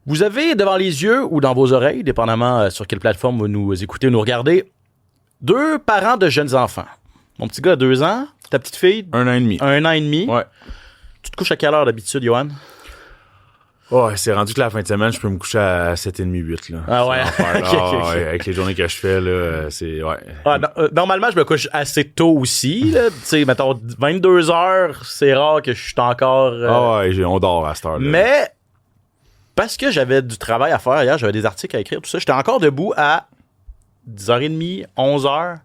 Vous avez devant les yeux ou dans vos oreilles, dépendamment sur quelle plateforme vous nous écoutez ou nous regardez, 2 parents de jeunes enfants. Mon petit gars a 2 ans, ta petite fille... 1 an et demi. 1 an et demi. Ouais. Tu te couches à quelle heure d'habitude, Johan? Oh, c'est rendu que la fin de semaine, je peux me coucher à 7h30, 8 là. Ah ouais? Ouais, avec les journées que je fais, là, c'est... Ouais. Normalement, je me couche assez tôt aussi. Tu sais, mettons, 22h, c'est rare que je suis encore... On dort à cette heure-là. Mais... Parce que j'avais du travail à faire hier, j'avais des articles à écrire, tout ça. J'étais encore debout à 10h30, 11h.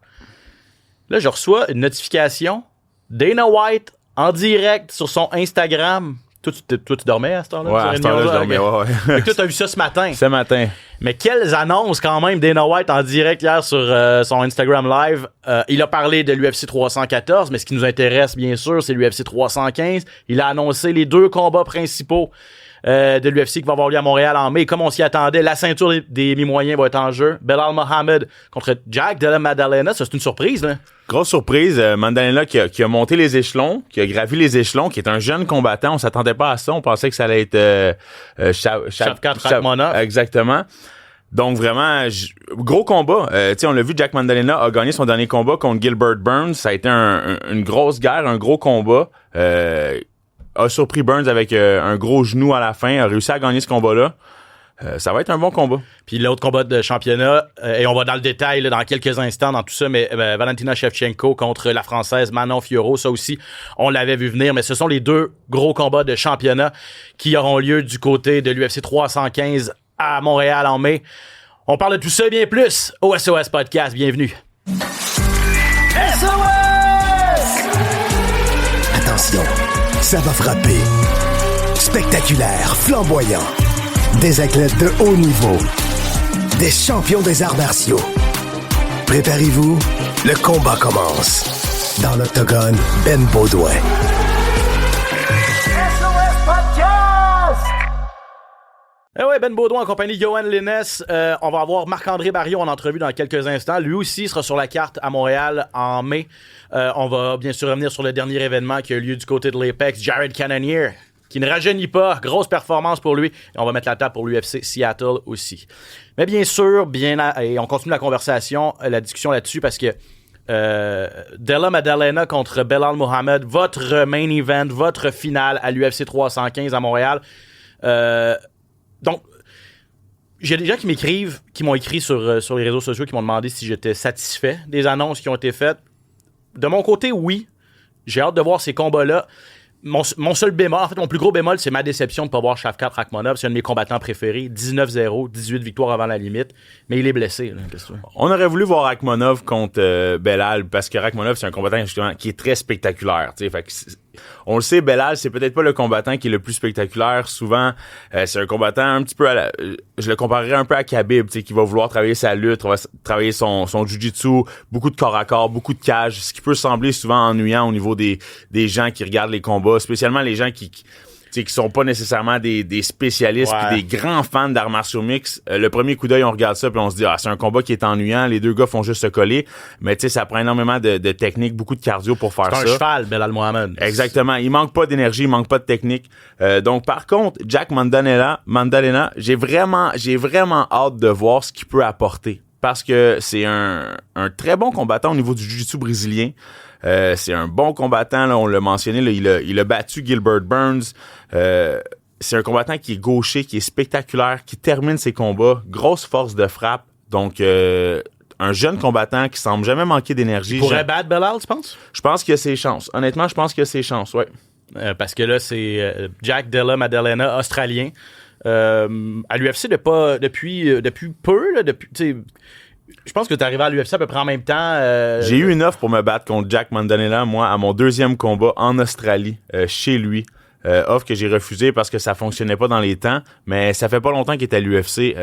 Là, je reçois une notification. Dana White, en direct, sur son Instagram. Toi, tu dormais à cette heure-là? Ouais, à cette heure-là, je dormais, ouais. Fait que toi, t'as vu ça ce matin. Ce matin. Mais quelles annonces, quand même, Dana White en direct hier sur son Instagram Live. Il a parlé de l'UFC 314, mais ce qui nous intéresse, bien sûr, c'est l'UFC 315. Il a annoncé les 2 combats principaux de l'UFC qui va avoir lieu à Montréal en mai. Comme on s'y attendait, la ceinture des mi-moyens va être en jeu. Belal Mohamed contre Jack Della Maddalena, ça c'est une surprise, là. Grosse surprise, Maddalena qui a monté les échelons, qui a gravi les échelons, qui est un jeune combattant. On s'attendait pas à ça. On pensait que ça allait être Shavkat Rakhmonov. Exactement. Donc vraiment, gros combat. On l'a vu, Jack Maddalena a gagné son dernier combat contre Gilbert Burns. Ça a été une grosse guerre, un gros combat. A surpris Burns avec un gros genou à la fin, a réussi à gagner ce combat-là. Ça va être un bon combat. Puis l'autre combat de championnat, et on va dans le détail là, dans quelques instants dans tout ça, mais Valentina Shevchenko contre la Française Manon Fiorot, ça aussi, on l'avait vu venir, mais ce sont les 2 gros combats de championnat qui auront lieu du côté de l'UFC 315 à Montréal en mai. On parle de tout ça et bien plus au SOS Podcast. Bienvenue. SOS! Attention, ça va frapper. Spectaculaire, flamboyant. Des athlètes de haut niveau. Des champions des arts martiaux. Préparez-vous, le combat commence. Dans l'octogone, Ben Baudouin. SOS Podcast! Eh ouais, Ben Baudouin en compagnie de Johan Lennes. On va avoir Marc-André Barriot en entrevue dans quelques instants. Lui aussi sera sur la carte à Montréal en mai. On va bien sûr revenir sur le dernier événement qui a eu lieu du côté de l'Apex. Jared Cannonier, qui ne rajeunit pas. Grosse performance pour lui. Et on va mettre la table pour l'UFC Seattle aussi. Mais bien sûr, et on continue la conversation, la discussion là-dessus parce que Della Maddalena contre Belal Mohamed, votre main event, votre finale à l'UFC 315 à Montréal. Donc, j'ai des gens qui m'écrivent, qui m'ont écrit sur les réseaux sociaux, qui m'ont demandé si j'étais satisfait des annonces qui ont été faites. De mon côté, oui. J'ai hâte de voir ces combats-là. Mon seul bémol, en fait, mon plus gros bémol, c'est ma déception de ne pas voir Shavkat Rakhmonov. C'est un de mes combattants préférés. 19-0, 18 victoires avant la limite. Mais il est blessé. Là. Qu'est-ce que tu veux? On aurait voulu voir Rakhmonov contre Belal parce que Rakhmonov, c'est un combattant justement qui est très spectaculaire. Fait que on le sait, Belal, c'est peut-être pas le combattant qui est le plus spectaculaire. Souvent, c'est un combattant un petit peu je le comparerais un peu à Khabib, qui va vouloir travailler sa lutte, travailler son jiu-jitsu, beaucoup de corps à corps, beaucoup de cage, ce qui peut sembler souvent ennuyant au niveau des gens qui regardent les combats, spécialement les gens qui sont pas nécessairement des spécialistes pis des grands fans d'arts martiaux mix. Le premier coup d'œil, on regarde ça puis on se dit c'est un combat qui est ennuyant, les 2 gars font juste se coller, mais ça prend énormément de technique, beaucoup de cardio pour faire ça. C'est un cheval, Belal Mohamed. Exactement, il manque pas d'énergie, il manque pas de technique. Donc par contre, Jack Maddalena, j'ai vraiment hâte de voir ce qu'il peut apporter parce que c'est un très bon combattant au niveau du jiu-jitsu brésilien. C'est un bon combattant, là, on l'a mentionné, là, il a battu Gilbert Burns. C'est un combattant qui est gaucher, qui est spectaculaire, qui termine ses combats, grosse force de frappe. Donc, un jeune combattant qui semble jamais manquer d'énergie. Il pourrait battre Belal, tu penses? Je pense qu'il a ses chances. Honnêtement, je pense qu'il a ses chances, ouais. Parce que là, c'est Jack Della Maddalena, australien. À l'UFC, depuis peu, là, je pense que t'es arrivé à l'UFC à peu près en même temps. J'ai eu une offre pour me battre contre Jack Maddalena, moi, à mon 2e combat en Australie, chez lui. Offre que j'ai refusée parce que ça fonctionnait pas dans les temps, mais ça fait pas longtemps qu'il est à l'UFC.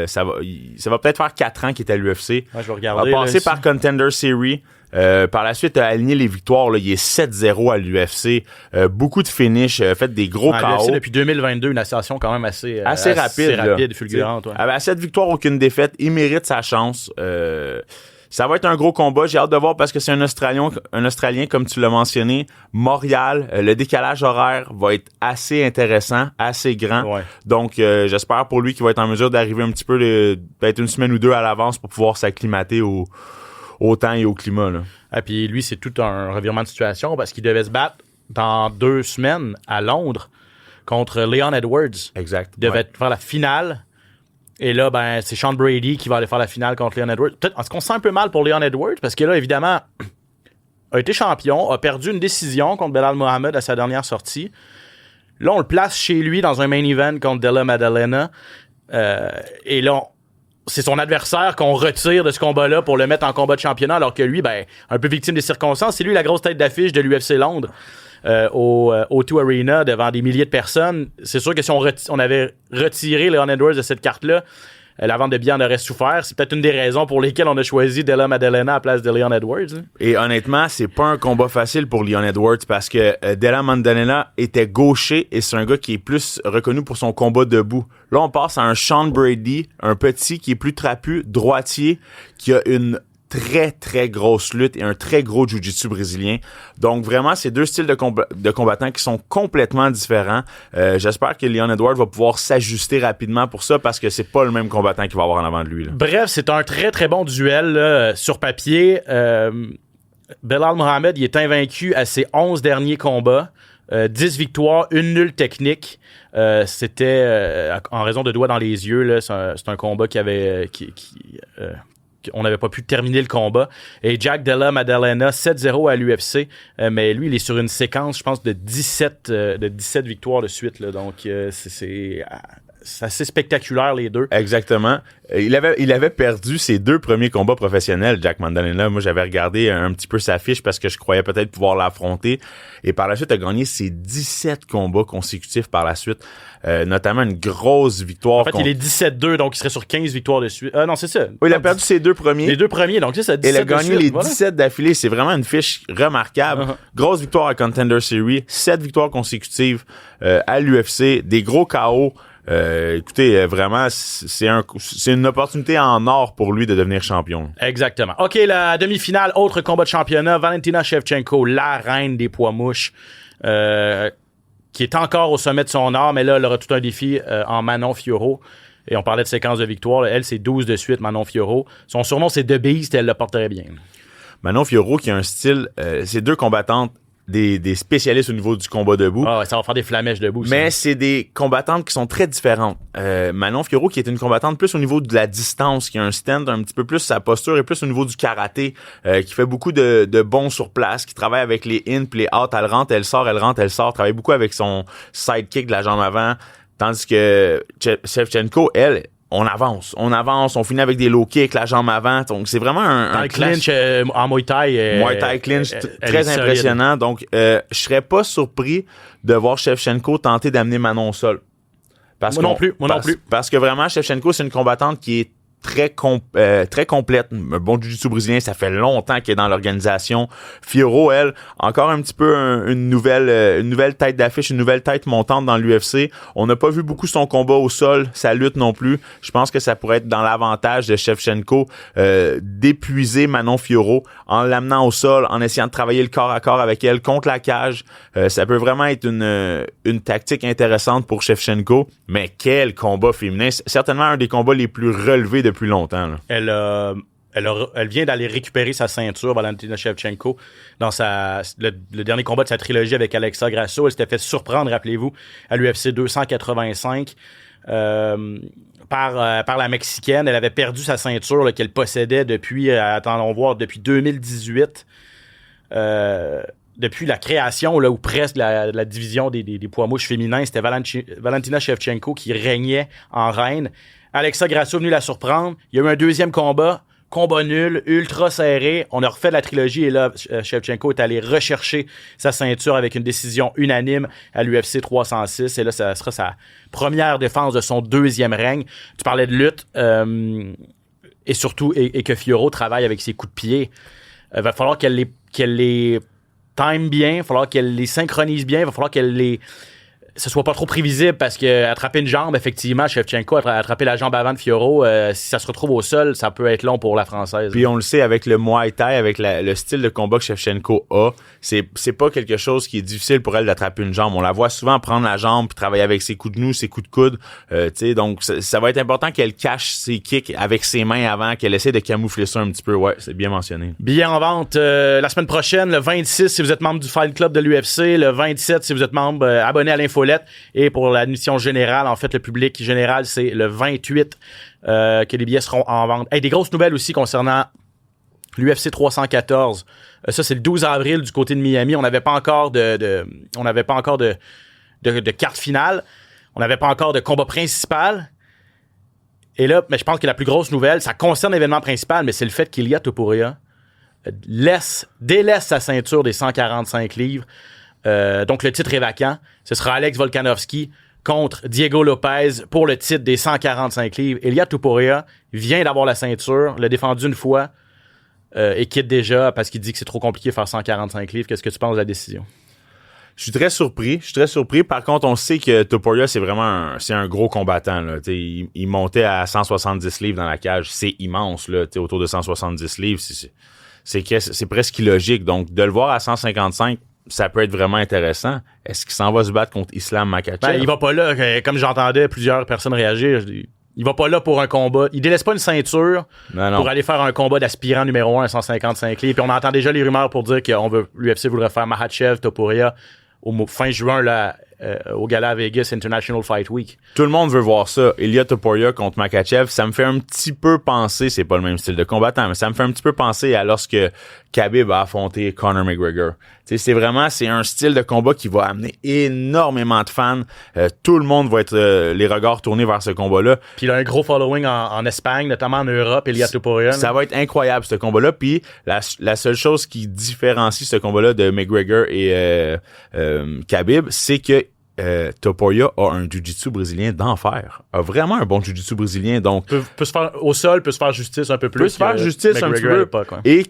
Ça va peut-être faire 4 ans qu'il est à l'UFC. Ouais, je vais regarder. Il va passer par Contender Series. Par la suite, a aligné les victoires. Là, il est 7-0 à l'UFC. Beaucoup de finish, fait des gros KO. L'UFC depuis 2022, une ascension quand même assez rapide, fulgurante. Ouais. À 7 victoires, aucune défaite. Il mérite sa chance. Ça va être un gros combat. J'ai hâte de voir parce que c'est un Australien, comme tu l'as mentionné. Montréal, le décalage horaire va être assez intéressant, assez grand. Ouais. Donc, j'espère pour lui qu'il va être en mesure d'arriver un petit peu, peut-être une semaine ou deux à l'avance pour pouvoir s'acclimater au temps et au climat. Là. Et puis lui, c'est tout un revirement de situation parce qu'il devait se battre dans 2 semaines à Londres contre Leon Edwards. Exact. Il devait faire la finale. Et là, ben, c'est Sean Brady qui va aller faire la finale contre Leon Edwards. Peut-être, est-ce qu'on se sent un peu mal pour Leon Edwards? Parce que là, évidemment, a été champion, a perdu une décision contre Belal Mohamed à sa dernière sortie. Là, on le place chez lui dans un main event contre Della Maddalena. Et là, c'est son adversaire qu'on retire de ce combat-là pour le mettre en combat de championnat, alors que lui, ben, un peu victime des circonstances, c'est lui la grosse tête d'affiche de l'UFC Londres. Au O2 Arena devant des milliers de personnes. C'est sûr que si on avait retiré Leon Edwards de cette carte-là, la vente de billets en aurait souffert. C'est peut-être une des raisons pour lesquelles on a choisi Della Maddalena à la place de Leon Edwards. Hein. Et honnêtement, c'est pas un combat facile pour Leon Edwards parce que Della Maddalena était gaucher et c'est un gars qui est plus reconnu pour son combat debout. Là, on passe à un Sean Brady, un petit qui est plus trapu, droitier, qui a une très, très grosse lutte et un très gros jiu-jitsu brésilien. Donc, vraiment, c'est 2 styles de combattants qui sont complètement différents. J'espère que Leon Edwards va pouvoir s'ajuster rapidement pour ça parce que c'est pas le même combattant qu'il va avoir en avant de lui. Là. Bref, c'est un très, très bon duel là, sur papier. Belal Mohamed, il est invaincu à ses 11 derniers combats. 10 victoires, 1 nulle technique. C'était en raison de doigts dans les yeux. Là, c'est un combat on n'avait pas pu terminer le combat. Et Jack Della Maddalena, 7-0 à l'UFC. Mais lui, il est sur une séquence, je pense, de 17 victoires de suite. Là. Donc, c'est assez spectaculaire, les deux. Exactement. Il avait perdu ses 2 premiers combats professionnels, Jack Maddalena. Moi, j'avais regardé un petit peu sa fiche parce que je croyais peut-être pouvoir l'affronter. Et par la suite, il a gagné ses 17 combats consécutifs par la suite. Notamment une grosse victoire. En fait, il est 17-2, donc il serait sur 15 victoires de suite. Non, c'est ça. Oui, il a perdu ses 2 premiers. Les 2 premiers, donc ça, 17 il a gagné de suite, les 17 d'affilée. C'est vraiment une fiche remarquable. Grosse victoire à Contender Series. 7 victoires consécutives à l'UFC. Des gros KO. Écoutez, vraiment, c'est une opportunité en or pour lui de devenir champion. Exactement. OK, la demi-finale, autre combat de championnat. Valentina Shevchenko, la reine des poids-mouches, qui est encore au sommet de son art, mais là, elle aura tout un défi en Manon Fiorot. Et on parlait de séquence de victoire. Elle, c'est 12 de suite, Manon Fiorot. Son surnom, c'est The Beast, et elle le porte très bien. Manon Fiorot, qui a un style... c'est 2 combattantes des spécialistes au niveau du combat debout. Ah ouais, ça va faire des flamèches debout. Mais c'est des combattantes qui sont très différentes. Manon Fiorot, qui est une combattante plus au niveau de la distance, qui a un stand un petit peu plus sa posture et plus au niveau du karaté, qui fait beaucoup de bons sur place, qui travaille avec les in puis les out. Elle rentre, elle sort, elle rentre, elle sort. Travaille beaucoup avec son sidekick de la jambe avant. Tandis que Shevchenko, elle... On avance, on finit avec des low kicks, la jambe avant. Donc, c'est vraiment un clinch en Muay Thai. Muay Thai clinch, très impressionnant. Donc, je serais pas surpris de voir Shevchenko tenter d'amener Manon au sol. Moi non plus. Parce que vraiment, Shevchenko, c'est une combattante qui est très complète. Un bon jiu-jitsu brésilien, ça fait longtemps qu'elle est dans l'organisation. Fiorot, elle, encore un petit peu une nouvelle tête d'affiche, une nouvelle tête montante dans l'UFC. On n'a pas vu beaucoup son combat au sol, sa lutte non plus. Je pense que ça pourrait être dans l'avantage de Shevchenko d'épuiser Manon Fiorot en l'amenant au sol, en essayant de travailler le corps à corps avec elle contre la cage. Ça peut vraiment être une tactique intéressante pour Shevchenko. Mais quel combat féminin! C'est certainement un des combats les plus relevés depuis longtemps. Là. Elle vient d'aller récupérer sa ceinture, Valentina Shevchenko, dans le dernier combat de sa trilogie avec Alexa Grasso. Elle s'était fait surprendre, rappelez-vous, à l'UFC 285 par la Mexicaine. Elle avait perdu sa ceinture là, qu'elle possédait depuis, attendons voir, depuis 2018. Depuis la création, là, ou presque la division des poids mouches féminins, c'était Valentina Shevchenko qui régnait en reine. Alexa Grasso est venue la surprendre. Il y a eu un deuxième combat nul, ultra serré. On a refait la trilogie et là, Shevchenko est allé rechercher sa ceinture avec une décision unanime à l'UFC 306. Et là, ça sera sa première défense de son 2e règne. Tu parlais de lutte et surtout et que Fiorot travaille avec ses coups de pied. Il va falloir qu'elle les time bien, il va falloir qu'elle les synchronise bien, il va falloir qu'elle les ce soit pas trop prévisible parce que attraper une jambe, effectivement, Shevchenko a attrapé la jambe avant de Fiorot. Si ça se retrouve au sol, ça peut être long pour la Française. Puis on le sait, avec le Muay Thai, avec le style de combat que Shevchenko a, c'est pas quelque chose qui est difficile pour elle d'attraper une jambe. On la voit souvent prendre la jambe puis travailler avec ses coups de genoux, ses coups de coude. Donc ça va être important qu'elle cache ses kicks avec ses mains avant, qu'elle essaie de camoufler ça un petit peu. Ouais, c'est bien mentionné. Billets en vente la semaine prochaine, le 26 si vous êtes membre du Fight Club de l'UFC, le 27 si vous êtes membre abonné à l'Infolette, et pour l'admission générale, en fait, le public général, c'est le 28 que les billets seront en vente. Des grosses nouvelles aussi concernant l'UFC 314. Ça, c'est le 12 avril du côté de Miami. On n'avait pas encore de carte finale. On n'avait pas encore de combat principal. Et là, mais je pense que la plus grosse nouvelle, ça concerne l'événement principal, mais c'est le fait qu'Ilia Topuria délaisse sa ceinture des 145 livres. Donc, le titre est vacant. Ce sera Alex Volkanovski contre Diego Lopez pour le titre des 145 livres. Ilia Topuria vient d'avoir la ceinture, l'a défendu une fois et quitte déjà parce qu'il dit que c'est trop compliqué de faire 145 livres. Qu'est-ce que tu penses de la décision? Je suis très surpris. Par contre, on sait que Topuria, c'est vraiment un gros combattant, là. Il montait à 170 livres dans la cage. C'est immense, là. Autour de 170 livres. C'est presque illogique. Donc, de le voir à 155, ça peut être vraiment intéressant. Est-ce qu'il s'en va se battre contre Islam Makhachev? Il va pas là. Comme j'entendais plusieurs personnes réagir, il va pas là pour un combat. Il délaisse pas une ceinture pour aller faire un combat d'aspirant numéro 1 à 155 livres. Puis on entend déjà les rumeurs pour dire que l'UFC voudrait faire Makhachev, Topuria fin juin là, au gala à Vegas International Fight Week. Tout le monde veut voir ça. Ilia Topuria contre Makhachev, ça me fait un petit peu penser, c'est pas le même style de combattant, mais ça me fait un petit peu penser à lorsque Khabib a affronté Conor McGregor. C'est un style de combat qui va amener énormément de fans. Tout le monde va être les regards tournés vers ce combat-là. Puis il a un gros following en Espagne, notamment en Europe, Ilia Topuria. Ça va être incroyable, ce combat-là. Puis la seule chose qui différencie ce combat-là de McGregor et Khabib, c'est que Topuria a un jiu-jitsu brésilien d'enfer. A vraiment un bon jiu-jitsu brésilien. Donc peut se faire au sol, peut se faire justice un peu plus. Peut se faire justice un petit peu. Et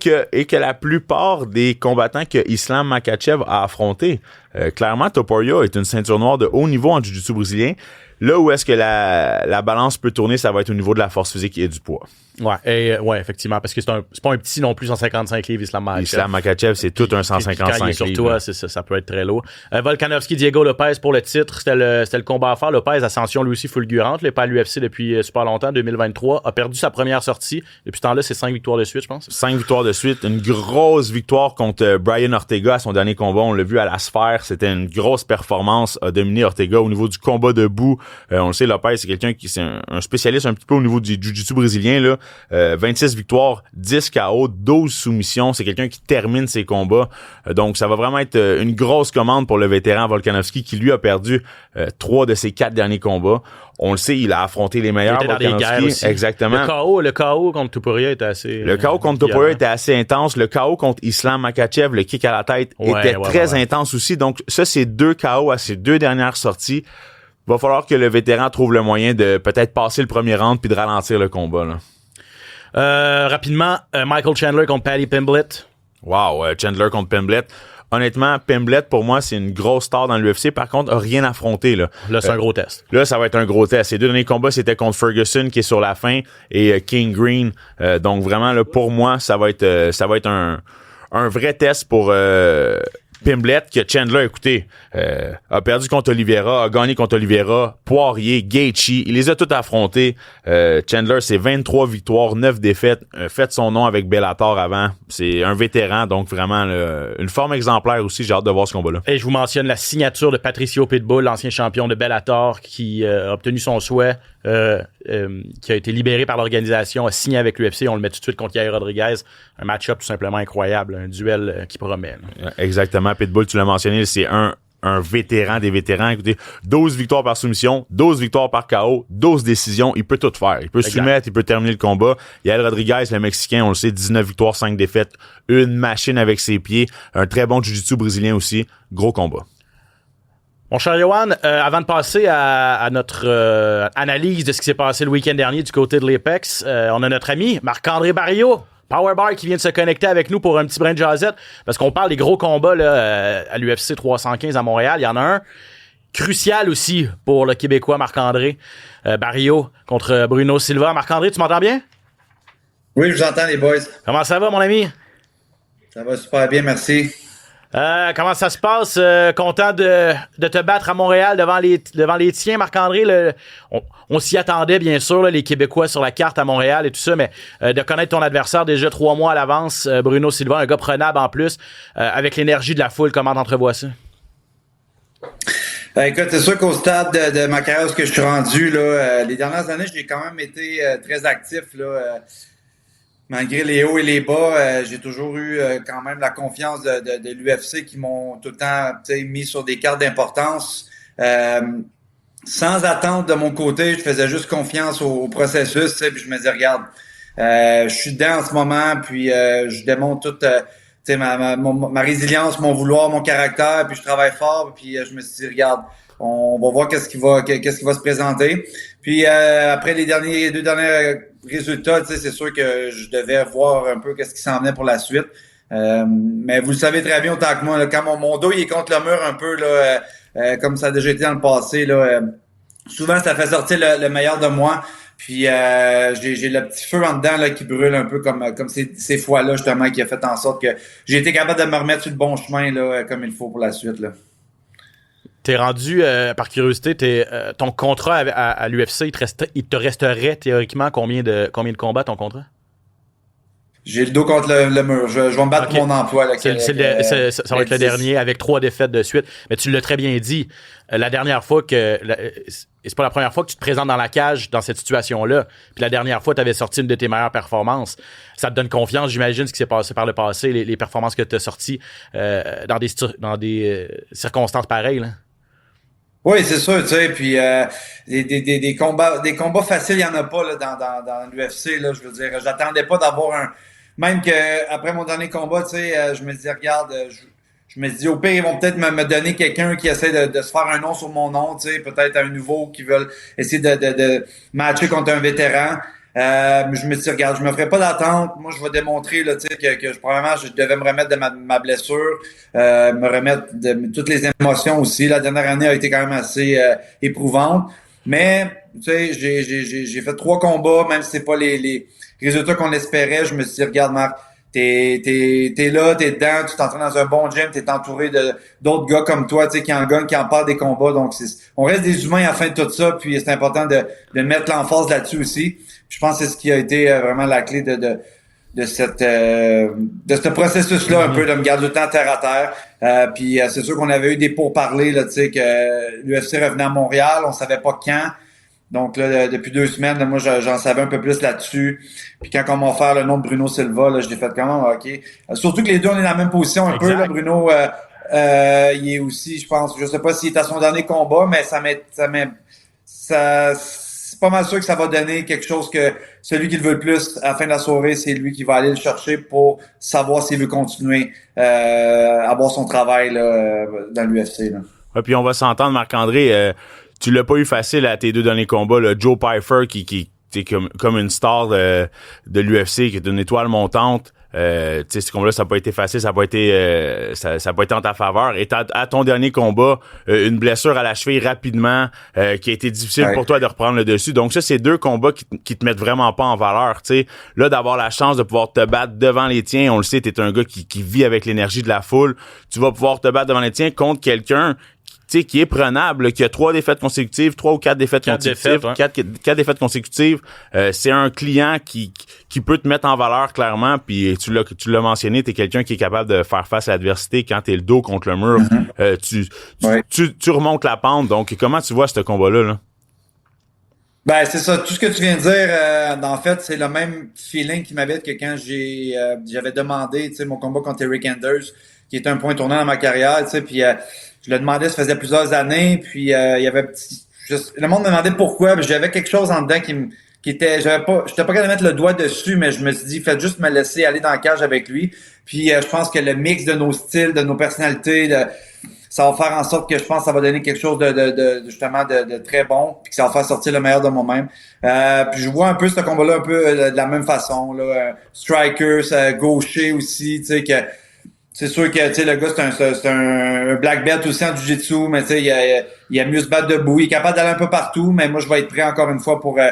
que la plupart des combattants que Islam Makhachev a affrontés, clairement Topuria est une ceinture noire de haut niveau en jiu-jitsu brésilien. Là où est-ce que la balance peut tourner, ça va être au niveau de la force physique et du poids. Ouais, effectivement, parce que c'est pas un petit non plus 155 livres, Islam Makhachev. Islam Makhachev, c'est tout un 155 livres. Sur toi, ça peut être très lourd. Volkanovski, Diego Lopez pour le titre, c'était le combat à faire. Lopez, ascension lui aussi fulgurante, il n'est pas à l'UFC depuis super longtemps, 2023, a perdu sa première sortie. Depuis ce temps-là, c'est 5 victoires de suite, je pense. 5 victoires de suite, une grosse victoire contre Brian Ortega à son dernier combat. On l'a vu à la Sphère, c'était une grosse performance, a dominé Ortega au niveau du combat debout. On le sait, Lopez, c'est quelqu'un qui c'est un spécialiste un petit peu au niveau du jiu-jitsu brésilien, là. 26 victoires, 10 KO, 12 soumissions. C'est quelqu'un qui termine ses combats. Donc, ça va vraiment être une grosse commande pour le vétéran Volkanovski qui, lui, a perdu 3 de ses 4 derniers combats. On le sait, il a affronté les meilleurs. Il était dans des guerres aussi. Exactement. Le KO contre Topuria était assez... Le KO contre Topuria était assez intense. Le KO contre Islam Makhachev, le kick à la tête, était très intense aussi. Donc, ça, c'est 2 KO à ses 2 dernières sorties. Va falloir que le vétéran trouve le moyen de peut-être passer le premier round puis de ralentir le combat, là. Rapidement, Michael Chandler contre Paddy Pimblett. Wow, Chandler contre Pimblett. Honnêtement, Pimblett, pour moi, c'est une grosse star dans l'UFC. Par contre, a rien affronté, là. Là, c'est un gros test. Là, ça va être un gros test. Ses 2 derniers combats, c'était contre Ferguson, qui est sur la fin, et King Green. Donc, vraiment, là, pour moi, ça va être un vrai test pour Pimblett, que Chandler, écoutez, a perdu contre Oliveira, a gagné contre Oliveira, Poirier, Gaethje, il les a tous affrontés. Chandler, c'est 23 victoires, 9 défaites, fait son nom avec Bellator avant. C'est un vétéran, donc vraiment une forme exemplaire aussi. J'ai hâte de voir ce combat-là. Et je vous mentionne la signature de Patricio Pitbull, l'ancien champion de Bellator, qui a obtenu son souhait, qui a été libéré par l'organisation, a signé avec l'UFC. On le met tout de suite contre Yair Rodriguez. Un match-up tout simplement incroyable, un duel qui promet. Exactement. Pitbull, tu l'as mentionné, c'est un vétéran des vétérans. Écoutez, 12 victoires par soumission, 12 victoires par KO, 12 décisions. Il peut tout faire. Il peut soumettre, il peut terminer le combat. Yair Rodriguez, le Mexicain, on le sait, 19 victoires, 5 défaites. Une machine avec ses pieds. Un très bon jiu-jitsu brésilien aussi. Gros combat. Mon cher Yohan, avant de passer à notre analyse de ce qui s'est passé le week-end dernier du côté de l'Apex, on a notre ami Marc-André Barriault, Powerbar, qui vient de se connecter avec nous pour un petit brin de jazzette, parce qu'on parle des gros combats là, à l'UFC 315 à Montréal. Il y en a un crucial aussi pour le Québécois Marc-André Barriault contre Bruno Silva. Marc-André, tu m'entends bien? Oui, je vous entends, les boys. Comment ça va, mon ami? Ça va super bien, merci. Comment ça se passe? Content de te battre à Montréal devant les tiens, Marc-André. On s'y attendait, bien sûr, là, les Québécois sur la carte à Montréal et tout ça, mais de connaître ton adversaire déjà 3 mois à l'avance, Bruno Silva, un gars prenable en plus, avec l'énergie de la foule, comment t'entrevois ça? Écoute, c'est sûr qu'au stade de ma carrière, où je suis rendu, là, les dernières années, j'ai quand même été très actif. Là, malgré les hauts et les bas, j'ai toujours eu quand même la confiance de l'UFC qui m'ont tout le temps mis sur des cartes d'importance. Sans attente de mon côté, je faisais juste confiance au processus. Puis je me dis, regarde, je suis dedans en ce moment, puis je démontre toute ma résilience, mon vouloir, mon caractère, puis je travaille fort, puis je me suis dit, regarde, on va voir qu'est-ce qui va se présenter. Puis après les 2 derniers résultats, c'est sûr que je devais voir un peu qu'est-ce qui s'en venait pour la suite. Mais vous le savez très bien autant que moi, là, quand mon dos il est contre le mur un peu, là, comme ça a déjà été dans le passé, là, souvent ça fait sortir le meilleur de moi. Puis j'ai le petit feu en dedans là, qui brûle un peu comme ces fois-là, justement, qui a fait en sorte que j'ai été capable de me remettre sur le bon chemin là, comme il faut pour la suite. Là. T'es rendu, par curiosité, ton contrat à l'UFC, il te resterait théoriquement combien de combats ton contrat? J'ai le dos contre le mur. Je vais me battre pour mon emploi. Là, ça va être le dernier avec 3 défaites de suite. Mais tu l'as très bien dit. La dernière fois c'est pas la première fois que tu te présentes dans la cage dans cette situation-là. Puis la dernière fois, tu avais sorti une de tes meilleures performances. Ça te donne confiance, j'imagine, ce qui s'est passé par le passé, les performances que tu as sorties dans des circonstances pareilles. Là. Oui, c'est sûr, tu sais, puis des combats faciles, il y en a pas là, dans l'UFC, là, je veux dire, j'attendais pas d'avoir même que après mon dernier combat, tu sais, je me dis regarde, je me dis au pire ils vont peut-être me donner quelqu'un qui essaie de se faire un nom sur mon nom, tu sais, peut-être un nouveau qui veulent essayer de matcher contre un vétéran. Je me dis, regarde, je me ferai pas d'attente. Moi, je vais démontrer là, tu sais, que probablement je devais me remettre de ma blessure, me remettre de toutes les émotions aussi. La dernière année a été quand même assez éprouvante. Mais, tu sais, j'ai fait 3 combats, même si c'est pas les résultats qu'on espérait. Je me suis dit, regarde, Marc, t'es là, t'es dedans, tu t'entraînes dans un bon gym, t'es entouré d'autres gars comme toi, tu sais, qui en gagnent, qui en parlent des combats. Donc, on reste des humains à la fin de tout ça, puis c'est important de mettre l'emphase là-dessus aussi. Je pense que c'est ce qui a été vraiment la clé de ce processus-là, un peu, de me garder le temps terre à terre. Puis c'est sûr qu'on avait eu des pourparlers, là, tu sais, que l'UFC revenait à Montréal, on savait pas quand. Donc là, depuis 2 semaines, là, moi, j'en savais un peu plus là-dessus. Puis quand on m'a offert le nom de Bruno Silva, là, je l'ai fait quand même, OK. Surtout que les deux, on est dans la même position un peu. Là, Bruno, il est aussi, je pense, je sais pas s'il est à son dernier combat, mais c'est pas mal sûr que ça va donner quelque chose que celui qui le veut le plus à la fin de la soirée, c'est lui qui va aller le chercher pour savoir s'il veut continuer à avoir son travail là, dans l'UFC. Là. Ouais, puis on va s'entendre, Marc-André, tu l'as pas eu facile à tes 2 derniers combats. Là. Joe Pyfer qui est comme une star de l'UFC, qui est une étoile montante. Ce combat-là, ça n'a pas été facile, ça n'a pas été en ta faveur. Et à ton dernier combat, une blessure à la cheville rapidement, qui a été difficile pour toi de reprendre le dessus. Donc ça, c'est 2 combats qui te mettent vraiment pas en valeur. T'sais. Là, d'avoir la chance de pouvoir te battre devant les tiens, on le sait, t'es un gars qui vit avec l'énergie de la foule. Tu vas pouvoir te battre devant les tiens contre quelqu'un qui est prenable, qui a 3 défaites consécutives, 3 ou 4 défaites consécutives, 4 défaites consécutives. C'est un client qui peut te mettre en valeur clairement, puis tu l'as mentionné, t'es quelqu'un qui est capable de faire face à l'adversité quand t'es le dos contre le mur. Tu remontes la pente. Donc, comment tu vois ce combat-là? Là? Ben, c'est ça. Tout ce que tu viens de dire, en fait, c'est le même feeling qui m'avait que quand j'avais demandé, tu sais, mon combat contre Eric Anders, qui était un point tournant dans ma carrière, tu sais, puis je le demandais, ça faisait plusieurs années, puis il y avait le monde me demandait pourquoi, puis j'avais quelque chose en dedans qui était, j'étais pas capable de mettre le doigt dessus, mais je me suis dit, faites juste me laisser aller dans la cage avec lui. Puis je pense que le mix de nos styles, de nos personnalités, ça va faire en sorte que je pense que ça va donner quelque chose de très bon, puis que ça va faire sortir le meilleur de moi-même. Puis je vois un peu ce combat-là un peu de la même façon, là, striker, gaucher aussi, tu sais que C'est sûr que, tu sais, le gars, c'est un black belt aussi en jiu-jitsu, mais tu sais, il a mieux se battre debout. Il est capable d'aller un peu partout, mais moi, je vais être prêt encore une fois pour, tu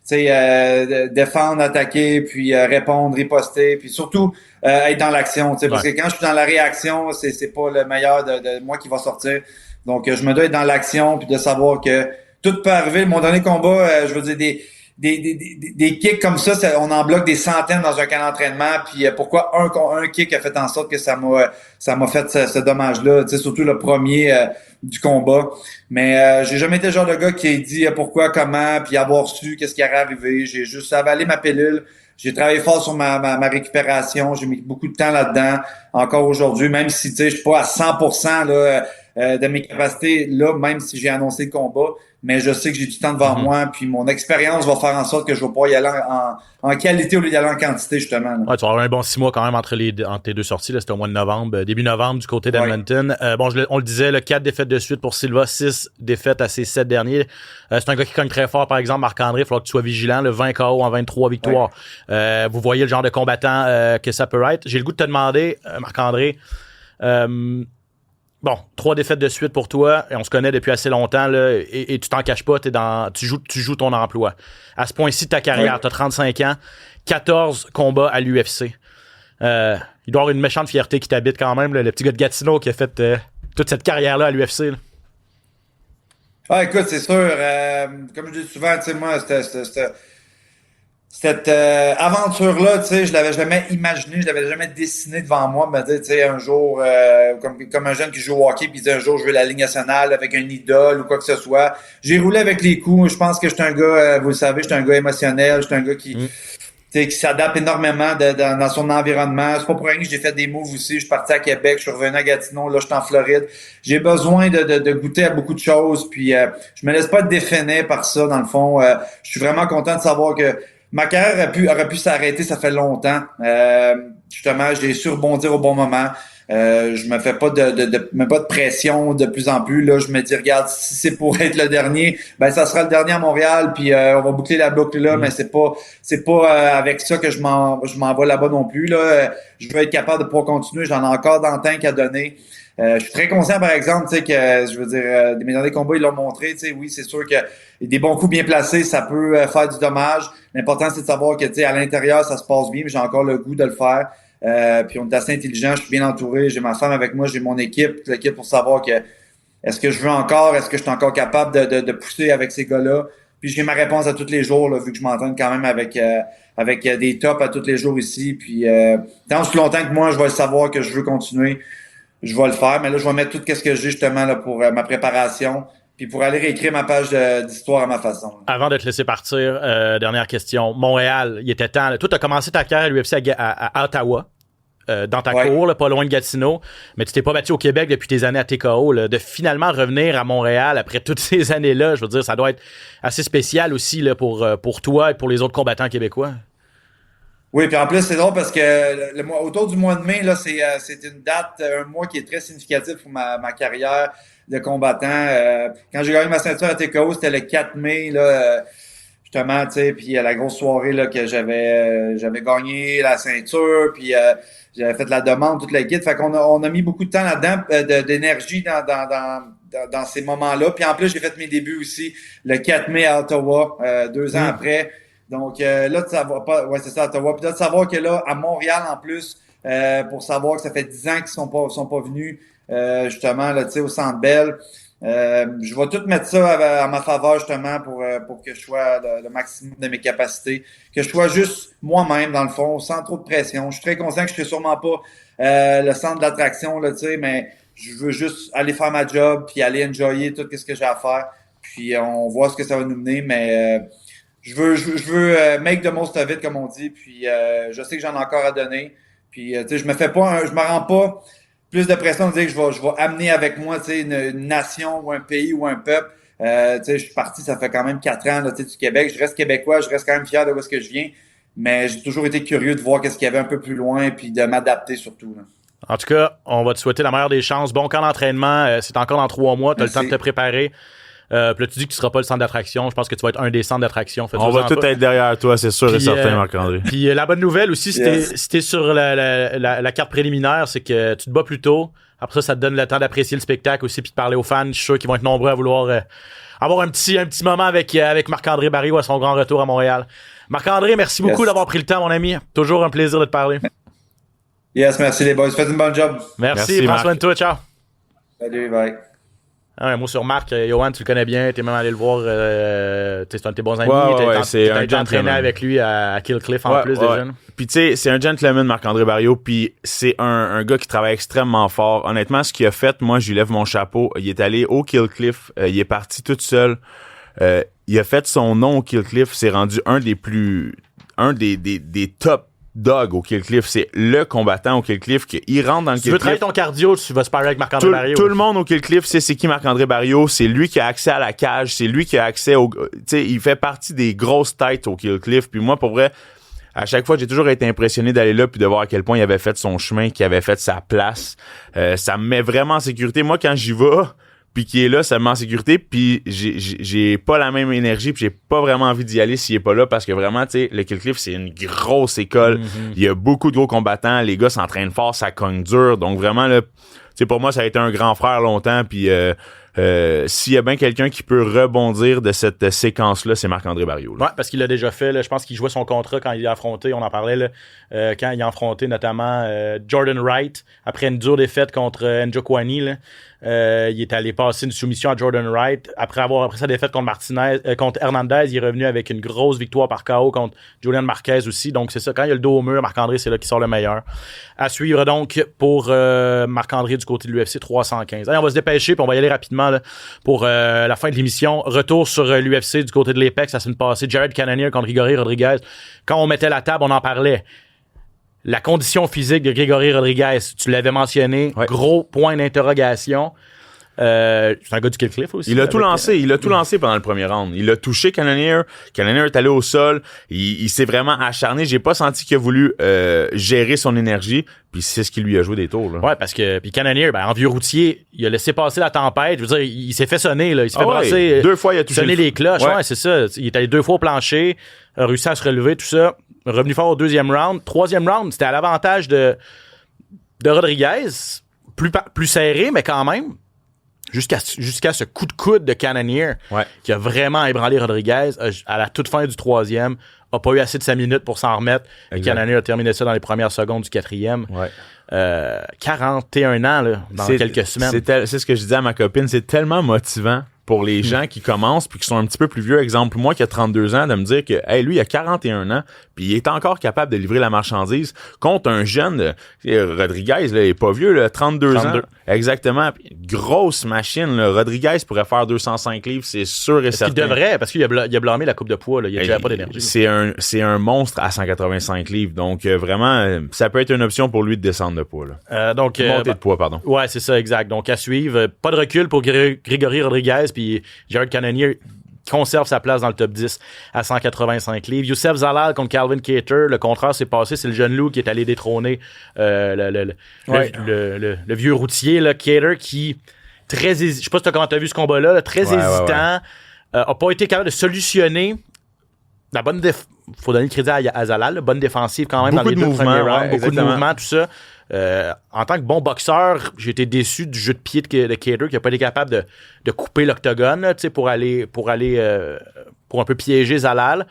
sais, défendre, attaquer, puis répondre, riposter, puis surtout être dans l'action, tu sais, parce que quand je suis dans la réaction, c'est pas le meilleur de moi qui va sortir. Donc, je me dois être dans l'action, puis de savoir que tout peut arriver. Mon dernier combat, je veux dire, des kicks comme ça, on en bloque des centaines dans un camp d'entraînement. Puis pourquoi un kick a fait en sorte que ça m'a fait ce dommage-là, tu sais, surtout le premier du combat. Mais j'ai jamais été le genre de gars qui a dit pourquoi, comment, puis avoir su qu'est-ce qui allait arriver. J'ai juste avalé ma pilule. J'ai travaillé fort sur ma récupération. J'ai mis beaucoup de temps là-dedans. Encore aujourd'hui, même si, tu sais, je suis pas à 100% là, de mes capacités là, même si j'ai annoncé le combat. Mais je sais que j'ai du temps devant moi, puis mon expérience va faire en sorte que je vais pouvoir y aller en qualité au lieu d'y aller en quantité, justement. Là. Ouais, tu vas avoir un bon 6 mois quand même entre tes deux sorties. Là, c'était au mois de novembre, début novembre du côté d'Edmonton. Bon, on le disait, 4 défaites de suite pour Silva, 6 défaites à ses 7 derniers. C'est un gars qui cogne très fort, par exemple, Marc-André. Il va falloir que tu sois vigilant. Le 20 KO en 23 victoires. Vous voyez le genre de combattant que ça peut être. J'ai le goût de te demander, Marc-André, bon, 3 défaites de suite pour toi, et on se connaît depuis assez longtemps, là, et tu t'en caches pas, tu joues ton emploi. À ce point-ci de ta carrière, tu as 35 ans, 14 combats à l'UFC. Il doit y avoir une méchante fierté qui t'habite quand même, là, le petit gars de Gatineau qui a fait toute cette carrière-là à l'UFC. Là. Ah, écoute, c'est sûr, comme je dis souvent, tu sais, moi, cette aventure-là, tu sais, je l'avais jamais imaginé, je l'avais jamais dessiné devant moi, me dire, tu sais, un jour, comme un jeune qui joue au hockey, puis dit un jour je vais à la Ligue nationale avec un idole ou quoi que ce soit. J'ai roulé avec les coups. Je pense que j'étais un gars, vous le savez, j'étais un gars émotionnel, j'étais un gars qui s'adapte énormément dans son environnement. C'est pas pour rien que j'ai fait des moves aussi. Je suis parti à Québec, je suis revenu à Gatineau, là, je suis en Floride. J'ai besoin de goûter à beaucoup de choses, puis je me laisse pas définir par ça, dans le fond. Je suis vraiment content de savoir que ma carrière aurait pu s'arrêter, ça fait longtemps. Justement, j'ai su rebondir au bon moment. Je me fais pas même pas de pression de plus en plus. Là, je me dis, regarde, si c'est pour être le dernier, ben ça sera le dernier à Montréal, puis on va boucler la boucle là, mais c'est pas avec ça que je m'en vais là-bas non plus. Là. Je veux être capable de pouvoir continuer, j'en ai encore dans le tank à donner. Je suis très conscient, par exemple, tu sais, que je veux dire, mes derniers combats, ils l'ont montré, tu sais, oui, c'est sûr que des bons coups bien placés, ça peut faire du dommage. L'important, c'est de savoir que, tu sais, à l'intérieur, ça se passe bien, mais j'ai encore le goût de le faire. Puis on est assez intelligent, je suis bien entouré, j'ai ma femme avec moi, j'ai mon équipe, toute l'équipe pour savoir que est-ce que je veux encore, est-ce que je suis encore capable de pousser avec ces gars-là. Puis j'ai ma réponse à tous les jours, là, vu que je m'entraîne quand même avec des tops à tous les jours ici. Puis tant aussi longtemps que moi, je vais le savoir que je veux continuer. Je vais le faire, mais là, je vais mettre tout ce que j'ai justement là pour ma préparation, puis pour aller réécrire ma page d'histoire à ma façon. Avant de te laisser partir, dernière question. Montréal, il était temps. Là. Toi, tu as commencé ta carrière à l'UFC à Ottawa, dans ta cour, là, pas loin de Gatineau, mais tu t'es pas battu au Québec depuis tes années à TKO. Là, de finalement revenir à Montréal après toutes ces années-là, je veux dire, ça doit être assez spécial aussi là, pour toi et pour les autres combattants québécois. Oui, puis en plus, c'est drôle parce que autour du mois de mai, là, c'est une date, un mois qui est très significatif pour ma carrière de combattant. Quand j'ai gagné ma ceinture à TKO, c'était le 4 mai, là, justement, tu sais, puis la grosse soirée là que j'avais gagné la ceinture, puis j'avais fait la demande, toute la guide. Fait qu'on a mis beaucoup de temps là-dedans, d'énergie dans ces moments-là. Puis en plus, j'ai fait mes débuts aussi le 4 mai à Ottawa, 2 ans après. Donc là, ça va pas. Ouais, c'est ça, Ottawa. Puis là, de savoir que là, à Montréal en plus, pour savoir que ça fait 10 ans qu'ils sont pas venus, justement, là, tu sais, au Centre Bell. Je vais tout mettre ça à ma faveur, justement, pour que je sois le maximum de mes capacités. Que je sois juste moi-même, dans le fond, sans trop de pression. Je suis très conscient que je serai sûrement pas le centre d'attraction, là, tu sais, mais je veux juste aller faire ma job, puis aller enjoyer tout ce que j'ai à faire. Puis on voit ce que ça va nous mener, mais je veux make the most of it, comme on dit, puis je sais que j'en ai encore à donner. Puis tu sais, je me rends pas plus de pression de dire que je vais amener avec moi, tu sais, une nation ou un pays ou un peuple. Tu sais, je suis parti, ça fait quand même 4 ans là, tu sais, du Québec. Je reste québécois, je reste quand même fier de où est-ce que je viens, mais j'ai toujours été curieux de voir qu'est-ce qu'il y avait un peu plus loin, puis de m'adapter surtout. Là. En tout cas, on va te souhaiter la meilleure des chances. Bon camp d'entraînement, c'est encore dans 3 mois, tu as le temps de te préparer. Puis là, tu dis que tu seras pas le centre d'attraction. Je pense que tu vas être un des centres d'attraction. On va tout être derrière toi, c'est sûr et certain, Marc-André. Puis la bonne nouvelle aussi, si t'es sur la carte préliminaire, c'est que tu te bats plus tôt. Après ça te donne le temps d'apprécier le spectacle aussi puis de parler aux fans. Je suis sûr qu'ils vont être nombreux à vouloir avoir un petit moment avec Marc-André Barriault à son grand retour à Montréal. Marc-André, merci beaucoup d'avoir pris le temps, mon ami. Toujours un plaisir de te parler. Yes, merci les boys. Faites une bonne job. Merci prends soin de toi. Ciao. Salut, bye. Un mot sur Marc. Johan, tu le connais bien. T'es même allé le voir. C'est un de tes bons amis. C'est un gentleman. Entraîné avec lui à Killcliff en plus déjà. Puis tu sais, c'est un gentleman, Marc-André Barriault. Puis c'est un gars qui travaille extrêmement fort. Honnêtement, ce qu'il a fait, moi, je lui lève mon chapeau. Il est allé au Killcliff. Il est parti tout seul. Il a fait son nom au Killcliff. C'est rendu un des top dog au Killcliff, c'est le combattant au Killcliff il rentre dans le Killcliff. Tu veux travailler ton cardio, tu vas se parler avec Marc-André Barriault. Tout le monde au Killcliff sait c'est qui Marc-André Barriault, c'est lui qui a accès à la cage, c'est lui qui a accès au... Tu sais, il fait partie des grosses têtes au Killcliff, puis moi, pour vrai, à chaque fois, j'ai toujours été impressionné d'aller là puis de voir à quel point il avait fait son chemin, qu'il avait fait sa place. Ça me met vraiment en sécurité. Moi, quand j'y vais... puis qui est là, ça me met en sécurité, puis j'ai pas la même énergie, puis j'ai pas vraiment envie d'y aller s'il est pas là, parce que vraiment, tu sais, le Killcliff, c'est une grosse école, il y a beaucoup de gros combattants, les gars s'entraînent fort, ça cogne dur, donc vraiment, là, tu sais, pour moi, ça a été un grand frère longtemps, puis s'il y a bien quelqu'un qui peut rebondir de cette séquence-là, c'est Marc-André Barriault. Là. Ouais, parce qu'il l'a déjà fait. Là. Je pense qu'il jouait son contrat quand il a affronté, on en parlait, là, quand il a affronté notamment Jordan Wright, après une dure défaite contre Njokuani. Là. Il est allé passer une soumission à Jordan Wright. Après sa défaite contre Hernandez, il est revenu avec une grosse victoire par KO contre Julian Marquez aussi. Donc c'est ça, quand il y a le dos au mur, Marc-André, c'est là qu'il sort le meilleur. À suivre donc pour Marc-André du côté de l'UFC 315. Allez, on va se dépêcher puis on va y aller rapidement là, pour la fin de l'émission. Retour sur l'UFC du côté de l'Apex la semaine passée. Jared Cannonier contre Grigory Rodriguez. Quand on mettait la table, on en parlait. La condition physique de Grigory Rodriguez, tu l'avais mentionné, gros point d'interrogation. C'est un gars du Killcliff aussi. Il a tout lancé pendant le premier round. Il a touché Cannonier. Cannonier est allé au sol. Il s'est vraiment acharné. J'ai pas senti qu'il a voulu gérer son énergie. Puis c'est ce qui lui a joué des tours. Là. Ouais, parce que puis Cannonier, en vieux routier, il a laissé passer la tempête. Je veux dire, il s'est fait sonner. Là. Il s'est fait brasser. 2 fois, il a touché sonner les cloches. Ouais, c'est ça. Il est allé 2 fois au plancher, a réussi à se relever, tout ça. Revenu fort au 2e round. 3e round, c'était à l'avantage de Rodriguez. Plus serré, mais quand même. Jusqu'à ce coup de coude de Cannonier qui a vraiment ébranlé Rodriguez à la toute fin du 3e, a pas eu assez de 5 minutes pour s'en remettre. Cannonier a terminé ça dans les premières secondes du 4e. 41 ans là, dans quelques semaines. C'est ce que je disais à ma copine, c'est tellement motivant pour les gens qui commencent puis qui sont un petit peu plus vieux. Exemple, moi qui a 32 ans, de me dire que lui, il a 41 ans puis il est encore capable de livrer la marchandise contre un jeune, Rodriguez, là, il est pas vieux, là, 32 ans. Exactement. Grosse machine. Là. Rodriguez pourrait faire 205 livres, c'est sûr et certain. Il devrait, parce qu'il a blâmé la coupe de poids. Là. Il n'a pas d'énergie. C'est un monstre à 185 livres. Donc, vraiment, ça peut être une option pour lui de descendre de poids. Là. Monter de poids, pardon. Ouais, c'est ça, exact. Donc, à suivre. Pas de recul pour Grigory Rodriguez, puis Jared Cannonier conserve sa place dans le top 10 à 185 livres. Youssef Zalal contre Calvin Kattar. Le contraire s'est passé. C'est le jeune loup qui est allé détrôner le vieux routier, là, Kattar, qui très je sais pas comment tu as vu ce combat-là, là, très hésitant, a pas été capable de solutionner la bonne faut donner le crédit à Zalal, la bonne défensive quand même beaucoup dans les 2 premiers rounds, beaucoup de mouvements, tout ça. En tant que bon boxeur, j'ai été déçu du jeu de pied de Kattar qui n'a pas été capable de couper l'octogone là, pour un peu piéger Zalal.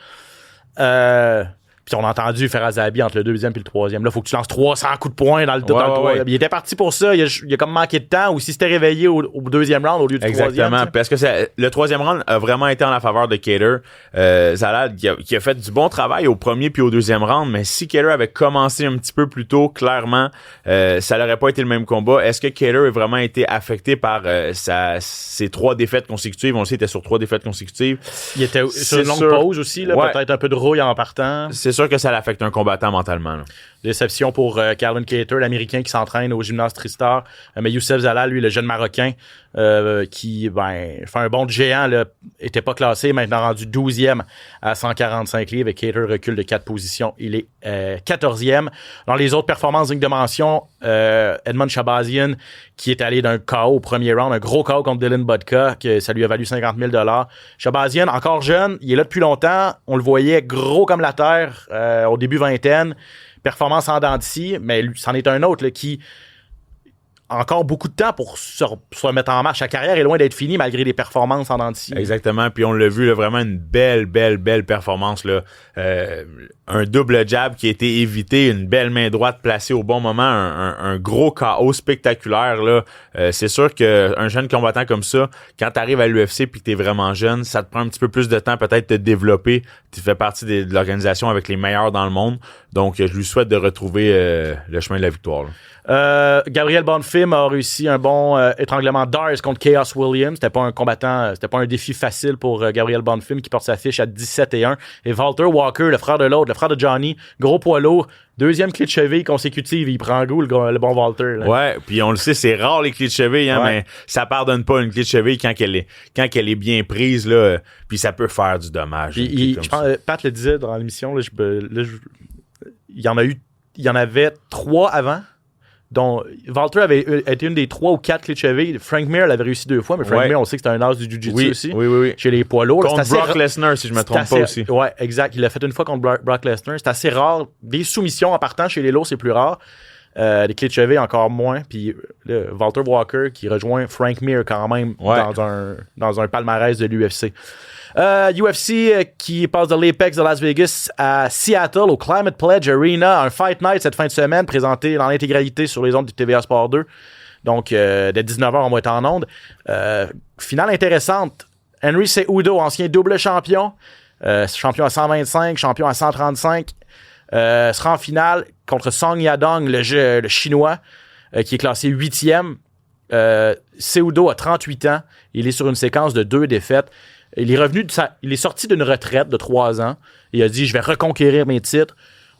Puis on a entendu Ferazabi entre le 2e et le 3e. Là, il faut que tu lances 300 coups de poing dans le 3e. Il était parti pour ça. Il a comme manqué de temps. Ou s'il s'était réveillé au 2e round au lieu du 3e. Exactement. Parce que le 3e round a vraiment été en la faveur de Kattar. Zalal qui a fait du bon travail au 1er puis au 2e round. Mais si Kattar avait commencé un petit peu plus tôt, clairement, ça n'aurait pas été le même combat. Est-ce que Kattar a vraiment été affecté par ses 3 défaites consécutives? On le sait, il était sur 3 défaites consécutives. Il était sur une longue pause aussi. Là, peut-être un peu de rouille en partant. C'est sûr que ça l'affecte un combattant mentalement. Là. Déception pour Calvin Kattar, l'Américain qui s'entraîne au gymnase Tristar. Mais Youssef Zalal, lui, le jeune Marocain, qui fait un bond de géant, là, était pas classé, maintenant rendu 12e à 145 livres. Et Kattar recule de 4 positions. Il est 14e. Dans les autres performances dignes de mention, Edmond Shabazian, qui est allé d'un KO au premier round, un gros KO contre Dylan Budka, que ça lui a valu 50 000 $. Shabazian, encore jeune, il est là depuis longtemps. On le voyait gros comme la terre au début vingtaine. Performance en dents de scie, mais lui, c'en est un autre là, qui a encore beaucoup de temps pour se remettre en marche. Sa carrière est loin d'être finie malgré les performances en dents de scie. Exactement, puis on l'a vu, là, vraiment une belle performance. Là. Un double jab qui a été évité, une belle main droite placée au bon moment, un gros KO spectaculaire. Là. C'est sûr qu'un jeune combattant comme ça, quand tu arrives à l'UFC et que tu es vraiment jeune, ça te prend un petit peu plus de temps peut-être de te développer. Tu fais partie de l'organisation avec les meilleurs dans le monde. Donc, je lui souhaite de retrouver le chemin de la victoire. Là. Gabriel Bonfim a réussi un bon étranglement d'Ars contre Chaos Williams. C'était pas un combattant, c'était pas un défi facile pour Gabriel Bonfim qui porte sa fiche à 17-1. Et Walter Walker, le frère de l'autre, le frère de Johnny, gros poids lourd, deuxième clé de cheville consécutive, il prend goût le bon Walter. Là. Ouais, puis on le sait, c'est rare les clés de cheville, hein, mais ça pardonne pas une clé de cheville quand elle est bien prise là, puis ça peut faire du dommage. Je pense, Pat le disait dans l'émission, là, il y en avait 3 avant. Donc, Walter avait été une des 3 ou 4 clés de cheville. Frank Mir l'avait réussi 2 fois, mais Frank Mir, on sait que c'est un as du jiu-jitsu aussi. Oui. Chez les poids lourds. Contre Brock Lesnar, si je me trompe pas aussi. Ouais, exact. Il l'a fait une fois contre Brock Lesnar. C'est assez rare. Des soumissions en partant chez les lourds, c'est plus rare. Des clés de cheville, encore moins. Puis Walter Walker qui rejoint Frank Mir quand même dans un palmarès de l'UFC. UFC qui passe de l'Apex de Las Vegas à Seattle au Climate Pledge Arena, un Fight Night cette fin de semaine présenté dans l'intégralité sur les ondes du TVA Sport 2. Donc, dès 19h, on va être en ondes. Finale intéressante. Henry Cejudo, ancien double champion, champion à 125, champion à 135, sera en finale contre Song Yadong, le chinois, qui est classé 8e. Cejudo a 38 ans. Il est sur une séquence de 2 défaites. Il est sorti d'une retraite de 3 ans. Il a dit, je vais reconquérir mes titres.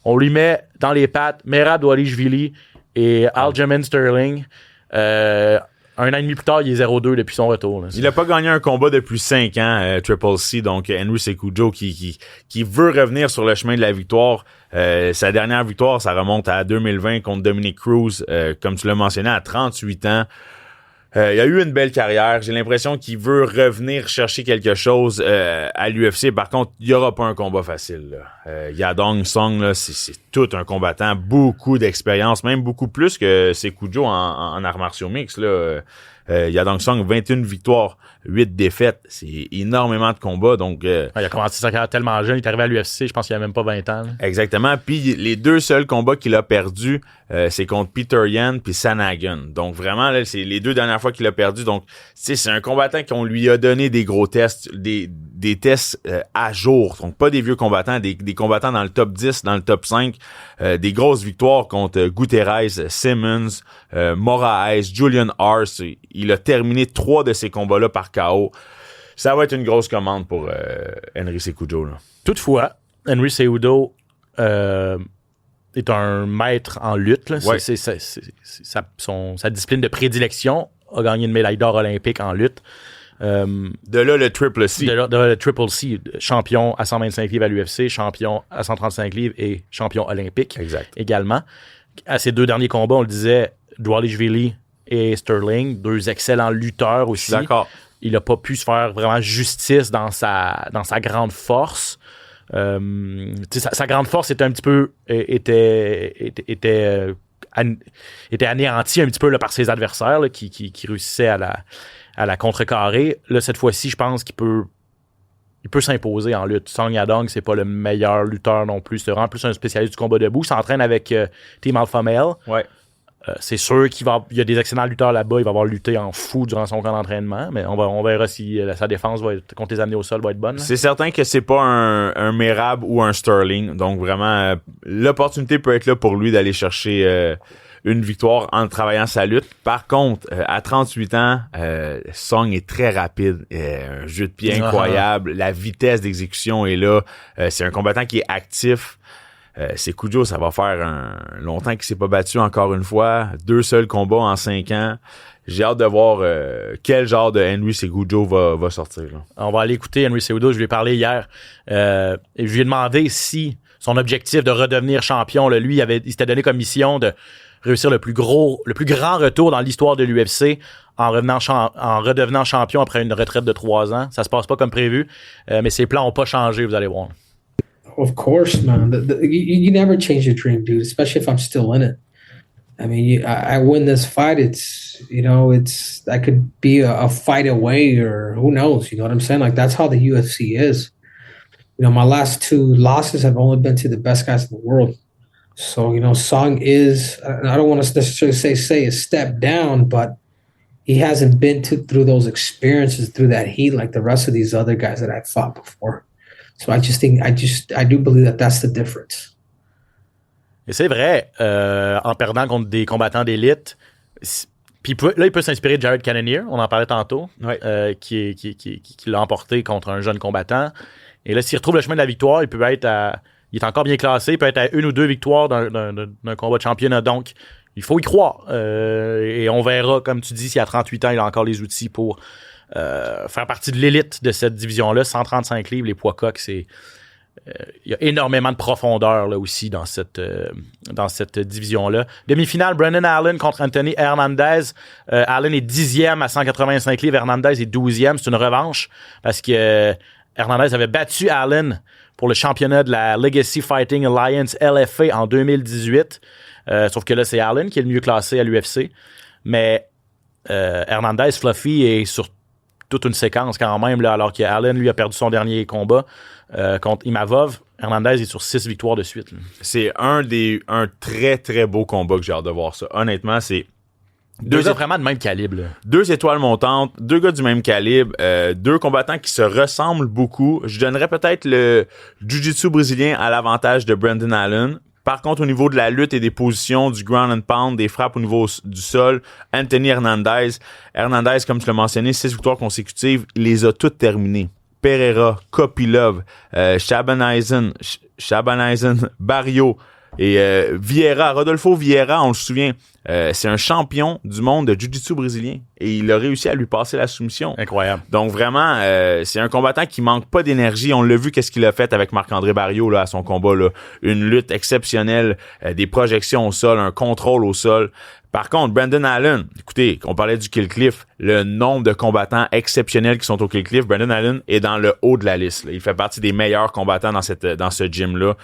On lui met dans les pattes Merab Dvalishvili et Aljamain Sterling. Un an et demi plus tard, il est 0-2 depuis son retour. Là. Il n'a pas gagné un combat depuis 5 ans, Triple C, donc Henry Cejudo qui veut revenir sur le chemin de la victoire. Sa dernière victoire, ça remonte à 2020 contre Dominic Cruz, comme tu l'as mentionné, à 38 ans. Il a eu une belle carrière. J'ai l'impression qu'il veut revenir chercher quelque chose à l'UFC. Par contre, il n'y aura pas un combat facile. Yadong Song, là, c'est tout un combattant, beaucoup d'expérience, même beaucoup plus que Cejudo en arts martiaux mixtes. Yadong Song, 21 victoires, 8 défaites. C'est énormément de combats. Donc, il a commencé sa carrière tellement jeune. Il est arrivé à l'UFC, je pense qu'il n'a même pas 20 ans. Là. Exactement. Puis les 2 seuls combats qu'il a perdus, c'est contre Peter Yan puis Sanagan. Donc, vraiment, là, c'est les 2 dernières fois qu'il a perdu. Donc, c'est un combattant qu'on lui a donné des gros tests, des tests à jour. Donc, pas des vieux combattants, des combattants dans le top 10, dans le top 5. Des grosses victoires contre Gutierrez, Simmons, Moraes, Julian Ars. Il a terminé 3 de ces combats-là par KO. Ça va être une grosse commande pour Henry Cejudo. Là. Toutefois, Henry Cejudo est un maître en lutte. Là. Ouais. C'est sa discipline de prédilection. A gagné une médaille d'or olympique en lutte. De là, le Triple C. De là, le Triple C. Champion à 125 livres à l'UFC, champion à 135 livres et champion olympique également. À ces 2 derniers combats, on le disait, Dvalishvili et Sterling, 2 excellents lutteurs aussi. D'accord. Il n'a pas pu se faire vraiment justice dans sa grande force. Sa grande force était un petit peu était anéantie un petit peu là, par ses adversaires là, qui réussissaient à la contrecarrer. Là, cette fois-ci, je pense qu'il peut s'imposer en lutte. Song Yadong, c'est pas le meilleur lutteur non plus. C'est vraiment plus un spécialiste du combat debout. Il s'entraîne avec Team Alpha Male. Ouais. C'est sûr qu'il y a des excellents lutteurs là-bas. Il va avoir lutté en fou durant son camp d'entraînement, mais on verra si sa défense contre les amener au sol va être bonne. Là. C'est certain que c'est pas un Merab ou un Sterling. Donc vraiment, l'opportunité peut être là pour lui d'aller chercher une victoire en travaillant sa lutte. Par contre, à 38 ans, Song est très rapide. Un jeu de pied incroyable. La vitesse d'exécution est là. C'est un combattant qui est actif. c'est Cujo, ça va faire longtemps qu'il s'est pas battu encore une fois. 2 seuls combats en 5 ans. J'ai hâte de voir quel genre de Henry Cejudo va sortir. Là. On va aller écouter Henry Cejudo. Je lui ai parlé hier. Et je lui ai demandé si son objectif de redevenir champion, là, lui, il s'était donné comme mission de réussir le plus grand retour dans l'histoire de l'UFC en redevenant champion après une retraite de 3 ans. Ça se passe pas comme prévu, mais ses plans n'ont pas changé, vous allez voir. Of course, man. You never change your dream, dude, especially if I'm still in it. I mean, I win this fight. I could be a fight away, or who knows? You know what I'm saying? Like, that's how the UFC is. My last 2 losses have only been to the best guys in the world. So, Song is, I don't want to necessarily say a step down, but he hasn't been through those experiences, through that heat, like the rest of these other guys that I've fought before. So I do believe that that's the difference. Et c'est vrai, en perdant contre des combattants d'élite, puis il peut s'inspirer de Jared Cannonier, on en parlait tantôt, qui l'a emporté contre un jeune combattant. Et là, s'il retrouve le chemin de la victoire, il est encore bien classé, il peut être à 1 ou 2 victoires d'un combat de championnat. Donc, il faut y croire. Et on verra, comme tu dis, si à 38 ans, il a encore les outils pour faire partie de l'élite de cette division-là. 135 livres, les poids coqs, il y a énormément de profondeur là aussi dans cette division-là. Demi-finale, Brendan Allen contre Anthony Hernandez. Allen est 10e à 185 livres, Hernandez est 12e. C'est une revanche parce que Hernandez avait battu Allen pour le championnat de la Legacy Fighting Alliance LFA en 2018. Sauf que là, c'est Allen qui est le mieux classé à l'UFC. Mais Hernandez, Fluffy, est sur toute une séquence quand même, là, alors qu'Allen, lui, a perdu son dernier combat contre Imavov. Hernandez est sur 6 victoires de suite. Là. C'est un très, très beau combat que j'ai hâte de voir ça. Honnêtement, c'est... Deux gars vraiment de même calibre. Là. 2 étoiles montantes, 2 gars du même calibre, 2 combattants qui se ressemblent beaucoup. Je donnerais peut-être le jiu-jitsu brésilien à l'avantage de Brendan Allen. Par contre, au niveau de la lutte et des positions, du ground and pound, des frappes au niveau du sol, Anthony Hernandez, comme tu l'as mentionné, 6 victoires consécutives, il les a toutes terminées. Pereira, Kopilov, Shabanaizen, Barrio et Vieira, Rodolfo Vieira, on le souvient, c'est un champion du monde de jiu-jitsu brésilien et il a réussi à lui passer la soumission. Incroyable. Donc vraiment, c'est un combattant qui manque pas d'énergie. On l'a vu qu'est-ce qu'il a fait avec Marc-André Barrio là, à son combat. Là. Une lutte exceptionnelle, des projections au sol, un contrôle au sol. Par contre, Brendan Allen, écoutez, on parlait du Kill Cliff, le nombre de combattants exceptionnels qui sont au Kill Cliff, Brendan Allen est dans le haut de la liste. Là. Il fait partie des meilleurs combattants dans ce gym-là.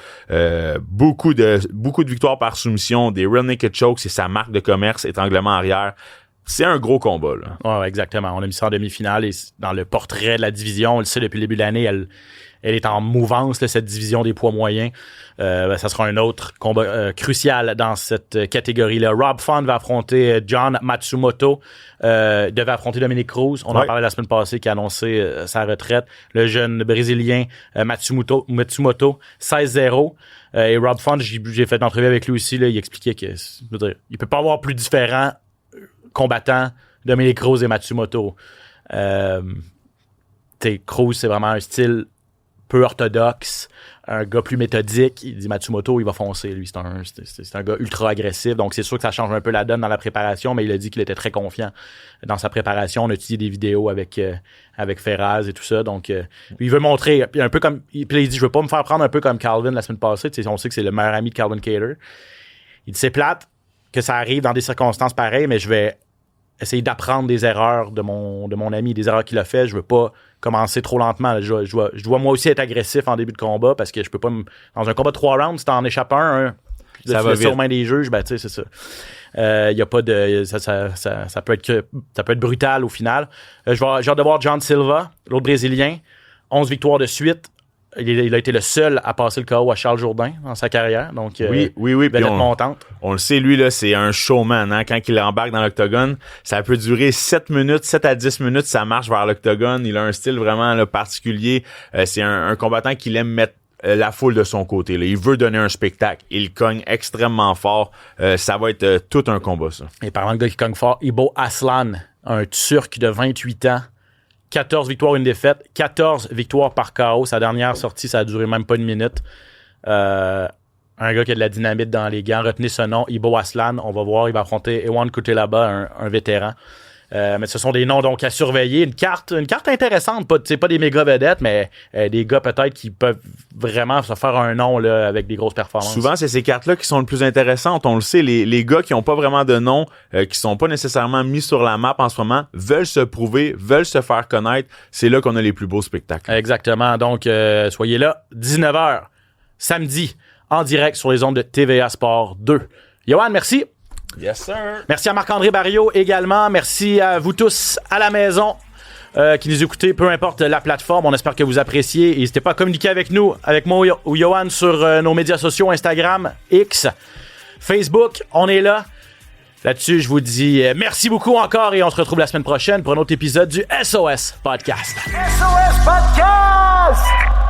Beaucoup de victoires par soumission, des real naked chokes, c'est sa marque de commerce, étranglement arrière. C'est un gros combat, là. Ouais, exactement. On a mis ça en demi-finale et dans le portrait de la division, on le sait depuis le début de l'année, elle est en mouvance, là, cette division des poids moyens. Ça sera un autre combat crucial dans cette catégorie-là. Rob Font va affronter John Matsumoto. Devait affronter Dominic Cruz. On en parlait la semaine passée, qui a annoncé sa retraite. Le jeune Brésilien Matsumoto 16-0. Et Rob Font, j'ai fait une entrevue avec lui aussi. Là, il expliquait que il peut pas avoir plus différents combattants, Dominic Cruz et Matsumoto. Cruz, c'est vraiment un style peu orthodoxe, un gars plus méthodique. Il dit Matsumoto, il va foncer. Lui, c'est un gars ultra agressif. Donc, c'est sûr que ça change un peu la donne dans la préparation, mais il a dit qu'il était très confiant dans sa préparation. On a utilisé des vidéos avec Ferraz et tout ça. Donc, il veut montrer, un peu comme. Puis il dit, je veux pas me faire prendre un peu comme Calvin la semaine passée. On sait que c'est le meilleur ami de Calvin Kattar. Il dit, c'est plate que ça arrive dans des circonstances pareilles, mais je vais essayer d'apprendre des erreurs de mon ami, des erreurs qu'il a fait. Je veux pas commencer trop lentement. Je dois moi aussi être agressif en début de combat parce que je peux pas dans un combat de 3 rounds, si t'en échappes un, ça va vite. Aux mains des juges, ben tu sais, c'est ça. Y a pas de ça peut être brutal au final. J'ai hâte de voir John Silva, l'autre Brésilien, 11 victoires de suite. Il a été le seul à passer le KO à Charles Jourdain dans sa carrière. Donc, oui. Belle contente. On le sait, lui, là, c'est un showman. Hein? Quand il embarque dans l'octogone, ça peut durer 7 à 10 minutes, ça marche vers l'octogone. Il a un style vraiment là, particulier. C'est un combattant qui aime mettre la foule de son côté. Là. Il veut donner un spectacle. Il cogne extrêmement fort. Ça va être tout un combat, ça. Et parlant de gars qui cogne fort, Ibo Aslan, un Turc de 28 ans, 14 victoires, une défaite, 14 victoires par KO. Sa dernière sortie, ça a duré même pas une minute. Un un gars qui a de la dynamite dans les gants. Retenez ce nom, Ibo Aslan. On va voir, il va affronter Ewan Kutelaba, un vétéran. Mais ce sont des noms donc à surveiller. Une carte intéressante, pas des méga vedettes, mais des gars peut-être qui peuvent vraiment se faire un nom là, avec des grosses performances. Souvent, c'est ces cartes-là qui sont le plus intéressantes. On le sait, les gars qui n'ont pas vraiment de nom, qui sont pas nécessairement mis sur la map en ce moment, veulent se prouver, veulent se faire connaître. C'est là qu'on a les plus beaux spectacles. Exactement. Donc, soyez là, 19h, samedi, en direct sur les ondes de TVA Sport 2. Yoann, merci. Yes, sir. Merci à Marc-André Barriot également. Merci à vous tous à la maison qui nous écoutez, peu importe la plateforme. On espère que vous appréciez. N'hésitez pas à communiquer avec nous, avec moi ou Yoann sur nos médias sociaux, Instagram, X, Facebook. On est là. Là-dessus, je vous dis merci beaucoup encore et on se retrouve la semaine prochaine pour un autre épisode du SOS Podcast. SOS Podcast!